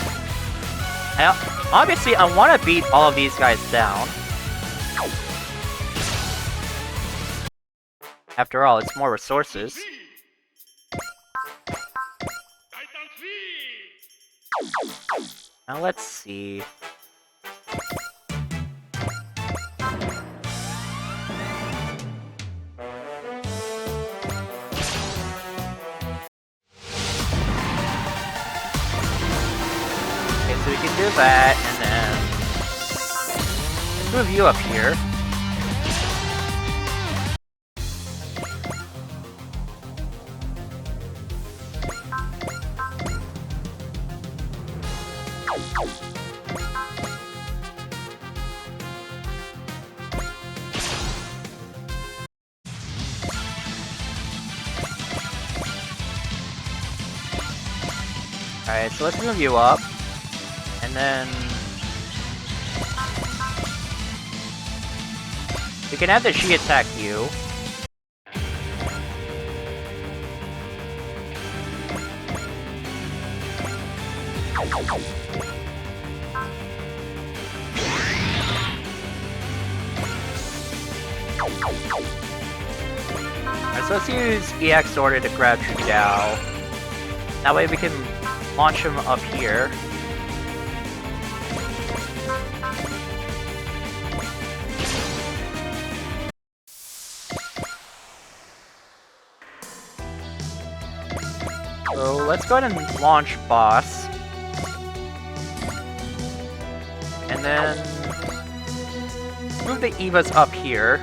Now, obviously, I want to beat all of these guys down. After all, it's more resources. Now let's see. So we can do that, and then let's move you up here. Alright, so let's move you up. And then we can have the she attack you. Alright, so let's use EX order to grab Trudao. That way we can launch him up here. So let's go ahead and launch boss. And then move the Evas up here.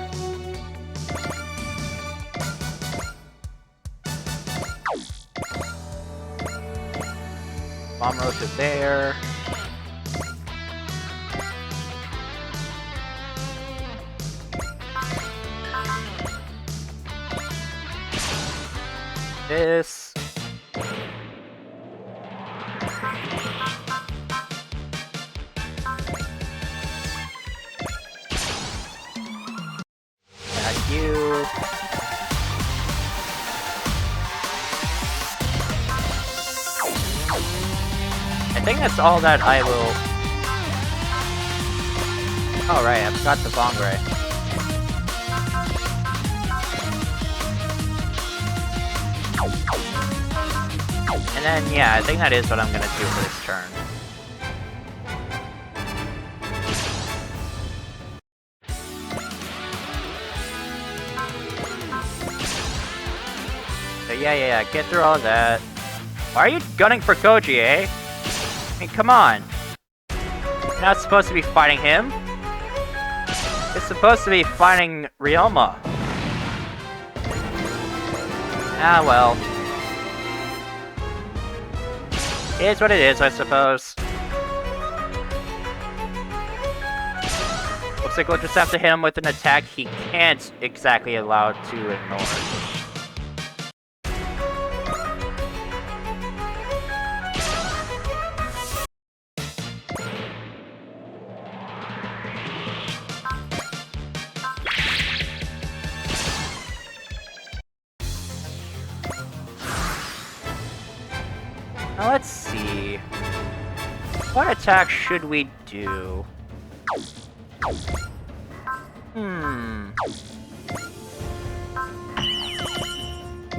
Bomb Roach is there. This. You. I think that's all that I will... Oh right, I forgot the Bongray. And then, yeah, I think that is what I'm gonna do for this turn. Yeah, get through all that. Why are you gunning for Koji, eh? I mean, come on. You're not supposed to be fighting him. It's supposed to be fighting Ryoma. Ah, well. It is what it is, I suppose. Looks like we'll just have to hit him with an attack he can't exactly allow to ignore. Now let's see. What attack should we do?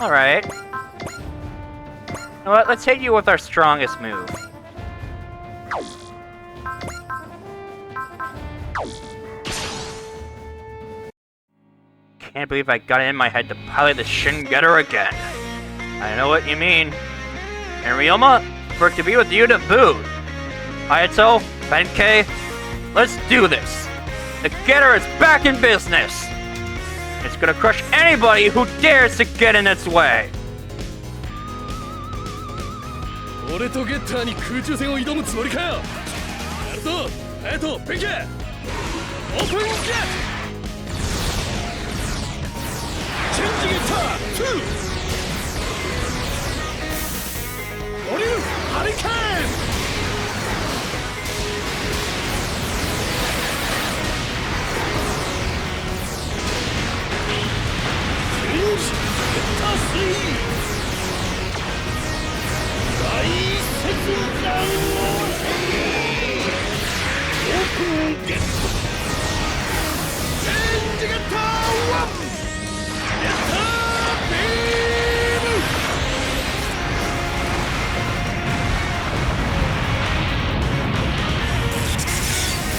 Alright. You know what? Let's hit you with our strongest move. Can't believe I got it in my head to pilot the Shin Getter again. I know what you mean. And Ryoma, for it to be with you to boot. Hayato, Benkei, let's do this. The Getter is back in business. It's gonna crush anybody who dares to get in its way. 俺とゲッターに空中戦を挑むつもりかよ。やるぞ、ハヤト、ベンケイ、オープンジェット。チェンジゲッター2。オリューハリケーン。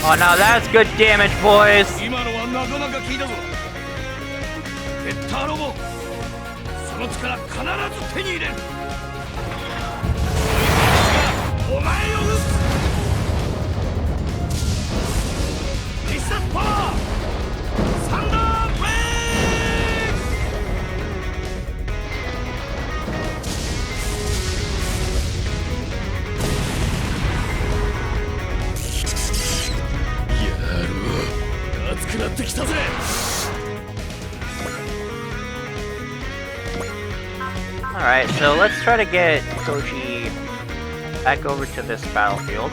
Oh, now that's good damage, boys. 今のはなかなか効いたぞ。ゲッターロボ、その力必ず手に入れる。お前を撃つ。必殺パワー、サンダーブレイク。やろう、熱くなってきたぜ。 Alright, so let's try to get Koji back over to this battlefield.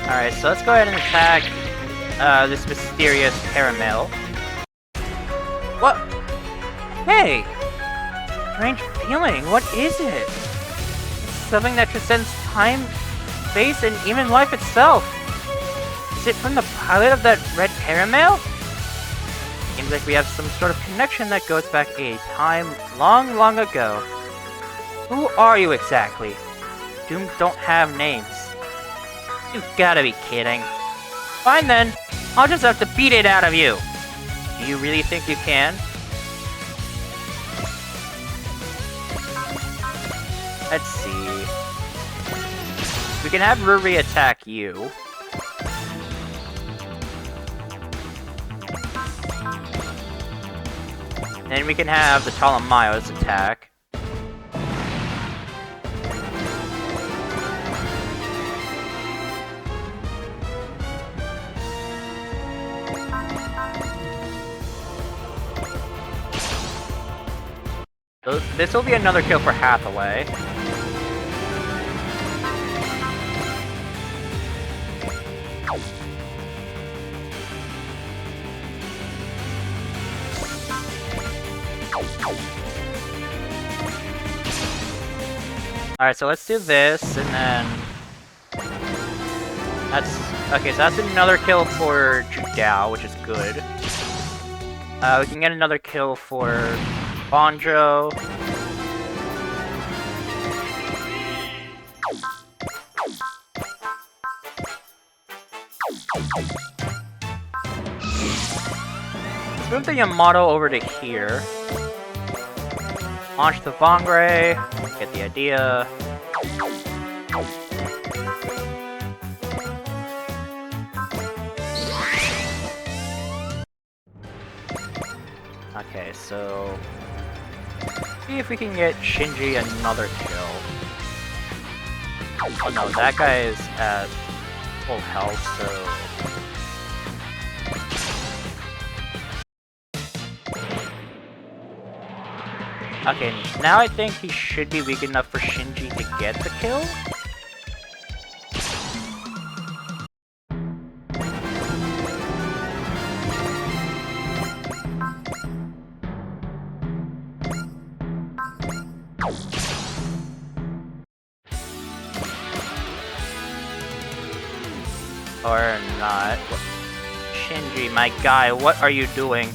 Alright, so let's go ahead and attack this mysterious caramel. What? Hey! Strange feeling, what is it? Something that transcends time, space, and even life itself. Is it from the pilot of that red caramel? Seems like we have some sort of connection that goes back a time long, long ago. Who are you exactly? Dooms don't have names. You gotta be kidding. Fine then, I'll just have to beat it out of you. Do you really think you can? Let's see. We can have Ruri attack you. Then we can have the Ptolemaeus attack. So this will be another kill for Hathaway. Alright, so let's do this, and then... That's... Okay, so that's another kill for Judao, which is good. We can get another kill for Bonjo. Move the Yamato over to here. Launch the Vongray. Get the idea. Okay, so see if we can get Shinji another kill. Oh no, that guy is at full health, so... Okay, now I think he should be weak enough for Shinji to get the kill? Or not. Shinji, my guy, what are you doing?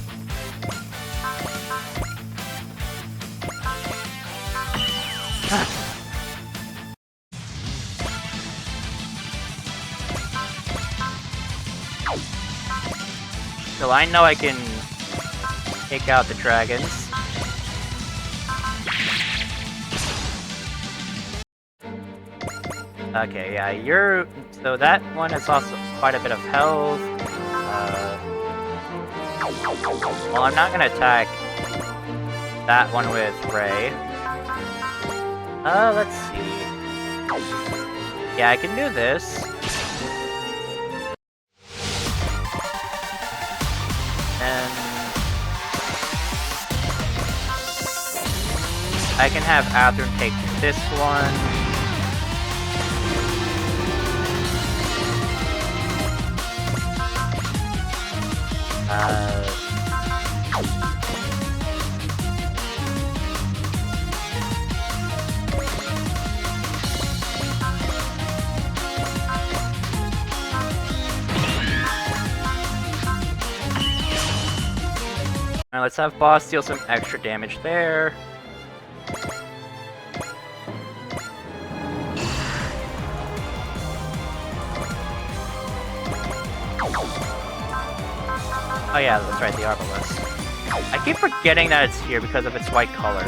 So I know I can take out the dragons. Okay, yeah, you're... So that one has also quite a bit of health. Well, I'm not gonna attack that one with Ray. Let's see. Yeah, I can do this. And... I can have Atherin take this one. Alright, let's have Boss deal some extra damage there. Oh yeah, that's right, the Arbalest. I keep forgetting that it's here because of its white color.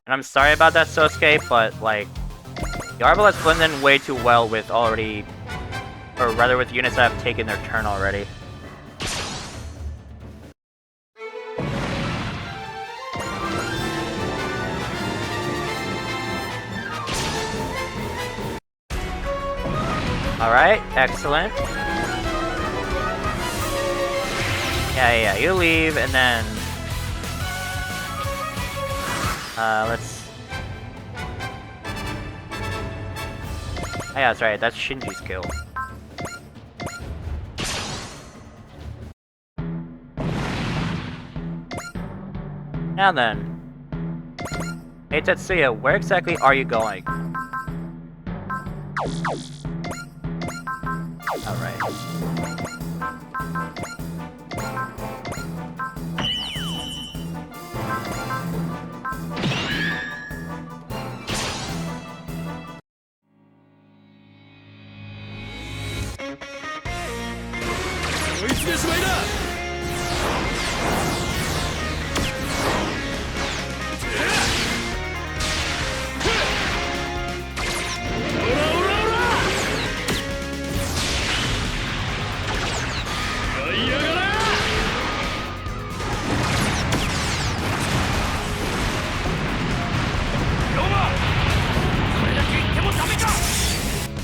And I'm sorry about that, Sosuke, but like, the Arbalest blends in way too well with already, or rather with units that have taken their turn already. Alright, excellent. Yeah, you leave, and then... let's... Oh yeah, that's right, that's Shinji's kill. Now then... Hey Tetsuya, where exactly are you going? Alright.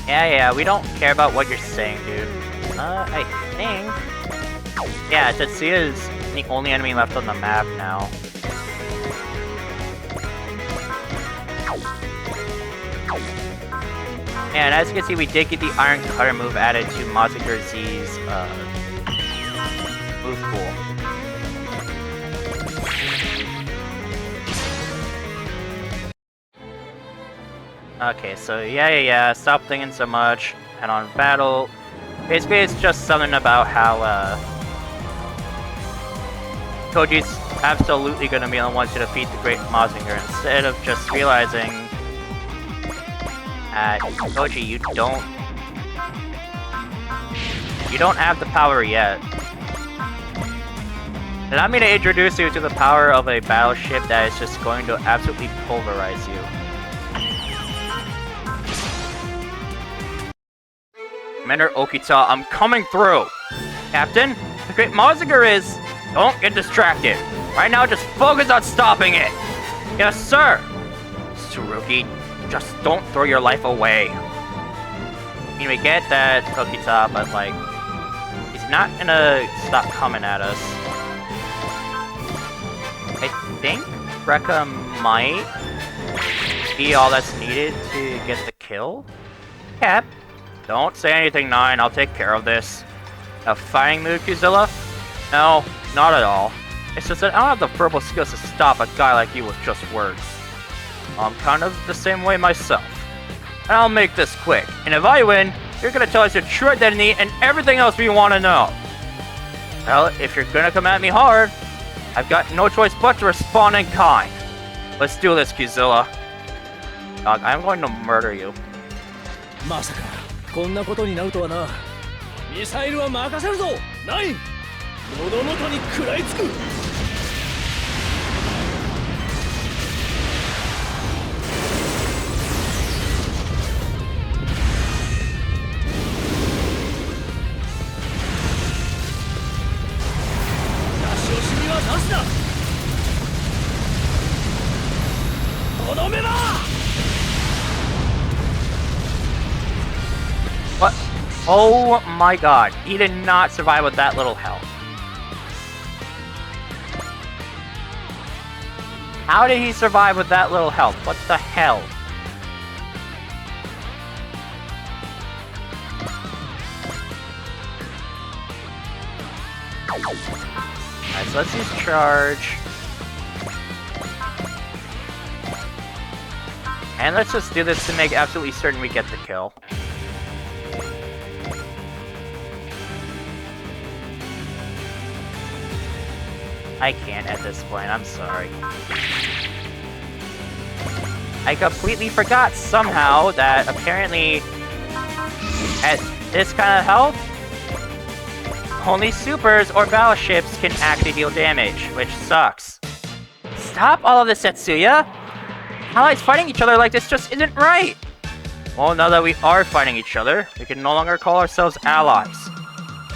Yeah, we don't care about what you're saying, dude. I think... Yeah, Tetsuya is the only enemy left on the map now. And as you can see, we did get the Iron Cutter move added to Mazinger Z's, move pool. Okay, so yeah, stop thinking so much, head on battle. Basically, it's just something about how, Koji's absolutely gonna be the one to defeat the Great Mazinger, instead of just realizing Koji, you don't have the power yet. Allow me to introduce you to the power of a battleship that is just going to absolutely pulverize you. Commander Okita, I'm coming through! Captain, the great Mazinger is... Don't get distracted. Right now, just focus on stopping it! Yes, sir! Tsurugi, just don't throw your life away. I mean, we get that Okita, but like... He's not gonna stop coming at us. I think Rekka might be all that's needed to get the kill. Cap, don't say anything, 9. I'll take care of this. A fighting move, Kuzilla? No, not at all. It's just that I don't have the verbal skills to stop a guy like you with just words. I'm kind of the same way myself. And I'll make this quick. And if I win, you're gonna tell us your true identity and everything else we want to know. Well, if you're gonna come at me hard, I've got no choice but to respond in kind. Let's do this, Kuzilla. Dog, I'm going to murder you. まさかこんなことになるとはな。ミサイルは任せるぞ。9。喉元に食らいつく。出し惜しみは出すな。とどめだ。 What? Oh my god, he did not survive with that little health. How did he survive with that little health? What the hell? Alright, so let's use charge. And let's just do this to make absolutely certain we get the kill. I can't at this point, I'm sorry. I completely forgot somehow that apparently at this kind of health, only supers or battleships can actually deal damage, which sucks. Stop all of this, Tetsuya! Allies fighting each other like this just isn't right! Well, now that we are fighting each other, we can no longer call ourselves allies.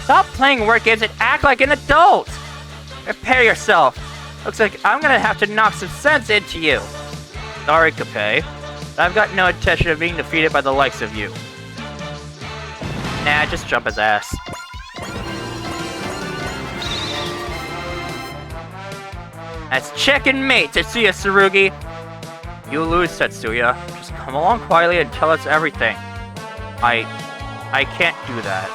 Stop playing word games and act like an adult! Prepare yourself! Looks like I'm gonna have to knock some sense into you! Sorry, Kappei, but I've got no intention of being defeated by the likes of you. Nah, just jump his ass. That's check and mate, Tetsuya Tsurugi! You lose, Tetsuya. Just come along quietly and tell us everything. I can't do that.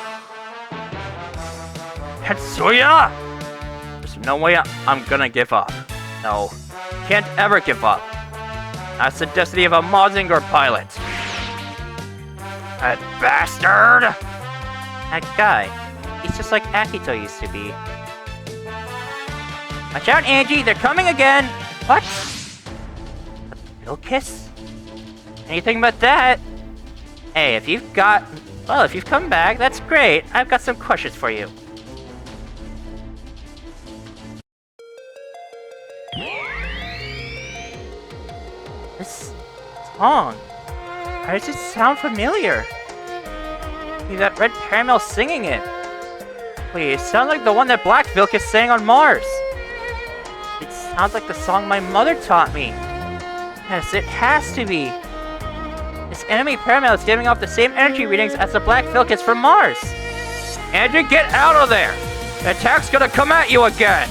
Tetsuya! No way I'm gonna give up. No, can't ever give up. That's the destiny of a Mazinger pilot. That bastard! That guy, he's just like Akito used to be. Watch out, Ange, they're coming again! What? Vilkiss? Anything but that? Hey, if you've come back, that's great. I've got some questions for you. This song, why does it sound familiar? Hey, that red caramel singing it. Wait, it sounds like the one that Black Vilkiss sang on Mars. It sounds like the song my mother taught me. Yes, it has to be. This enemy paramel is giving off the same energy readings as the Black Vilkiss from Mars. Andrew, get out of there! The attack's gonna come at you again!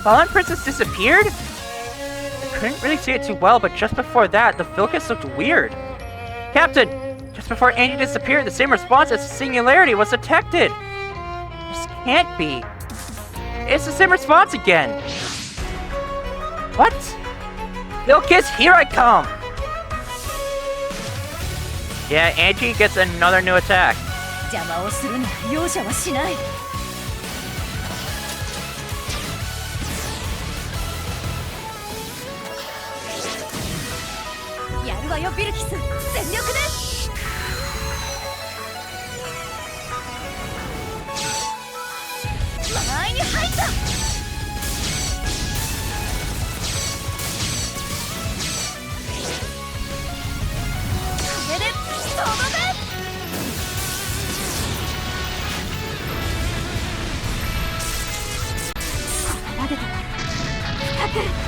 Fallen Princess disappeared? I couldn't really see it too well, but just before that, the Vilkiss looked weird. Captain! Just before Ange disappeared, the same response as Singularity was detected! This can't be. It's the same response again! What? Vilkiss, here I come! Yeah, Ange gets another new attack. わよビルキス、全力で。間合いに入った。これでとどめ。ここまでだ。深く。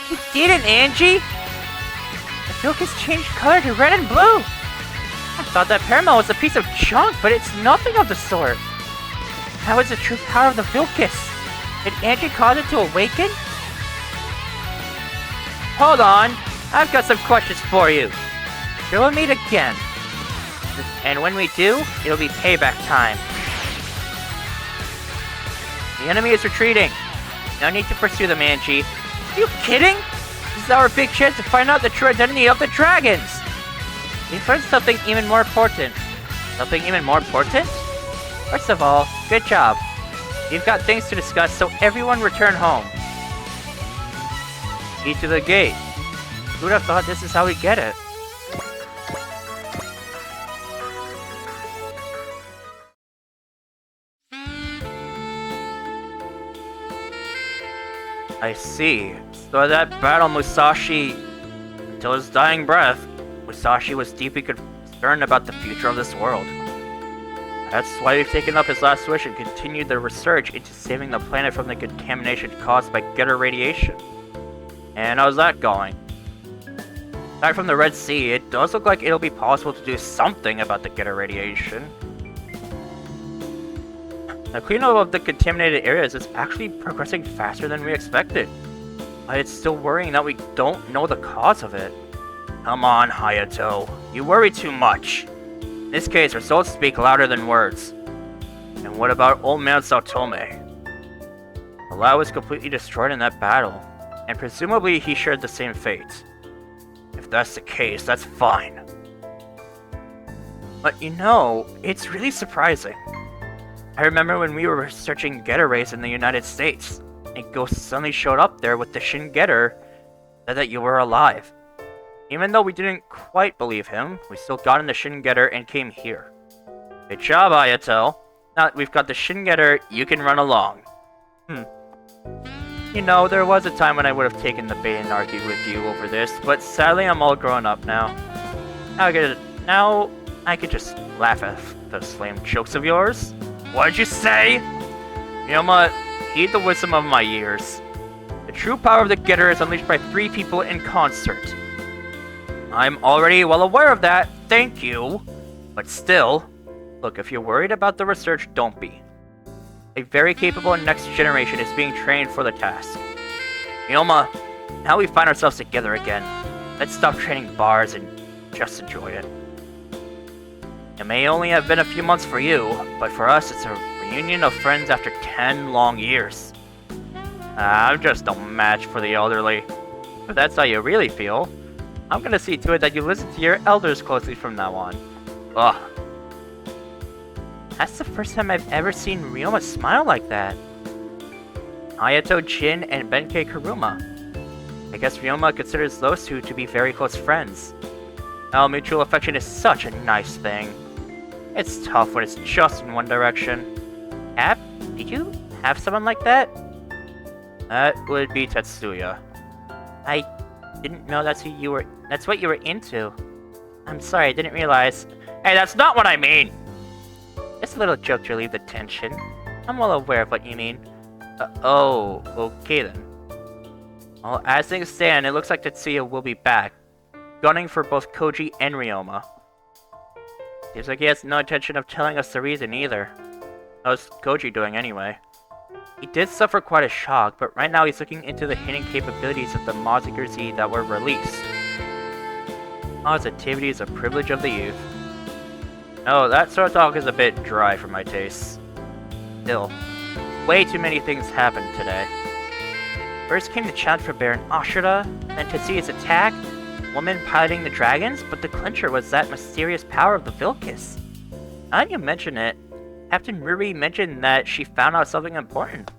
You did it, Angie! The Vilkiss changed color to red and blue! I thought that Paramount was a piece of junk, but it's nothing of the sort. How is the true power of the Vilkiss? Did Angie cause it to awaken? Hold on, I've got some questions for you. We'll meet again. And when we do, it'll be payback time. The enemy is retreating. No need to pursue them, Angie. Are you kidding? This is our big chance to find out the true identity of the dragons! We've learned something even more important. Something even more important? First of all, good job. We've got things to discuss, so everyone return home. Key to the gate. Who would have thought this is how we get it? I see. So that battle Musashi... Until his dying breath, Musashi was deeply concerned about the future of this world. That's why we've taken up his last wish and continued the research into saving the planet from the contamination caused by Getter radiation. And how's that going? Aside from the Red Sea, it does look like it'll be possible to do something about the Getter radiation. The cleanup of the contaminated areas is actually progressing faster than we expected. But it's still worrying that we don't know the cause of it. Come on, Hayato. You worry too much. In this case, results speak louder than words. And what about old man Saotome? The lab was completely destroyed in that battle, and presumably he shared the same fate. If that's the case, that's fine. But you know, it's really surprising. I remember when we were researching Getter rays in the United States, and Ghost suddenly showed up there with the Shin Getter, said that you were alive. Even though we didn't quite believe him, we still got in the Shin Getter and came here. Good job, Hayato. Now that we've got the Shin Getter, you can run along. You know, there was a time when I would have taken the bait and argued with you over this, but sadly I'm all grown up now. Now I could just laugh at those lame jokes of yours. What'd you say? Ryoma, heed the wisdom of my years. The true power of the Getter is unleashed by 3 people in concert. I'm already well aware of that, thank you. But still, look, if you're worried about the research, don't be. A very capable next generation is being trained for the task. Ryoma, now we find ourselves together again. Let's stop training bars and just enjoy it. It may only have been a few months for you, but for us it's a reunion of friends after 10 long years. I'm just no match for the elderly. If that's how you really feel, I'm gonna see to it that you listen to your elders closely from now on. Ugh. That's the first time I've ever seen Ryoma smile like that. Hayato, Jin, and Benkei Kuruma. I guess Ryoma considers those two to be very close friends. Now, mutual affection is such a nice thing. It's tough when it's just in one direction. Did you have someone like that? That would be Tetsuya. I didn't know that's what you were into. I'm sorry, I didn't realize. Hey, that's not what I mean! Just a little joke to relieve the tension. I'm well aware of what you mean. Oh, okay then. Well, as things stand, it looks like Tetsuya will be back, gunning for both Koji and Ryoma. Seems like he has no intention of telling us the reason either. How's Koji doing anyway? He did suffer quite a shock, but right now he's looking into the hidden capabilities of the Mazinger Z that were released. Positivity is a privilege of the youth. Oh, that sort of talk is a bit dry for my tastes. Still, way too many things happened today. First came the challenge for Baron Ashura, then Tetsuya's attack, woman piloting the dragons, but the clincher was that mysterious power of the Vilkiss. Now that you mention it, Captain Ruri mentioned that she found out something important.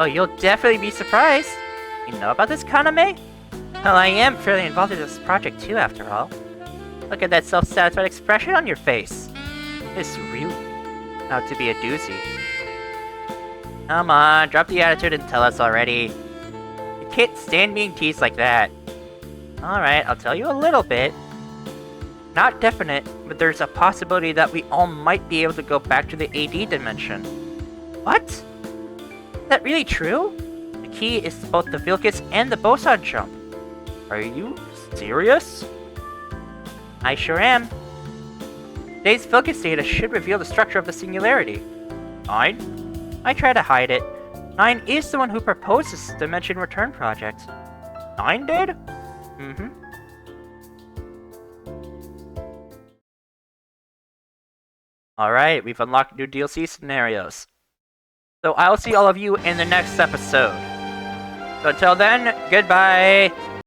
Oh, you'll definitely be surprised. You know about this Kaname? Well, I am fairly involved in this project too, after all. Look at that self-satisfied expression on your face. It's really out to be a doozy. Come on, drop the attitude and tell us already. You can't stand being teased like that. Alright, I'll tell you a little bit. Not definite, but there's a possibility that we all might be able to go back to the AD dimension. What? Is that really true? The key is both the Vilkiss and the Boson jump. Are you serious? I sure am. Today's Vilkiss data should reveal the structure of the singularity. 9? I try to hide it. 9 is the one who proposed this Dimension Return project. 9 did? Mm-hmm. Alright, we've unlocked new DLC scenarios. So I'll see all of you in the next episode. So until then, goodbye!